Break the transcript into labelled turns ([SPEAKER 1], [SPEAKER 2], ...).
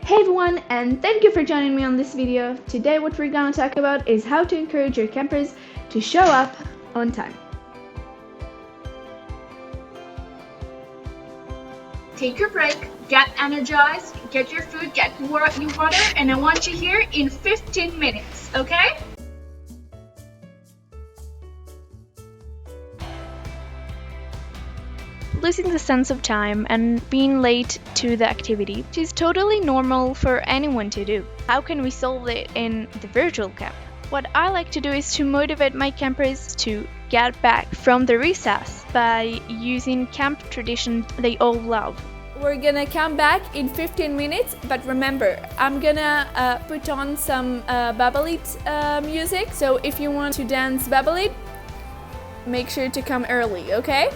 [SPEAKER 1] Hey everyone, and thank you for joining me on this video. Today what we're gonna talk about is how to encourage your campers to show up on time.
[SPEAKER 2] Take your break, get energized, get your food, get your water, and I want you here in 15 minutes, okay?
[SPEAKER 3] Losing the sense of time and being late to the activity, which is totally normal for anyone to do. How can we solve it in the virtual camp? What I like to do is to motivate my campers to get back from the recess by using camp traditions they all love.
[SPEAKER 4] We're gonna come back in 15 minutes, but remember, I'm gonna put on some Babalit music, so if you want to dance Babalit, make sure to come early, okay?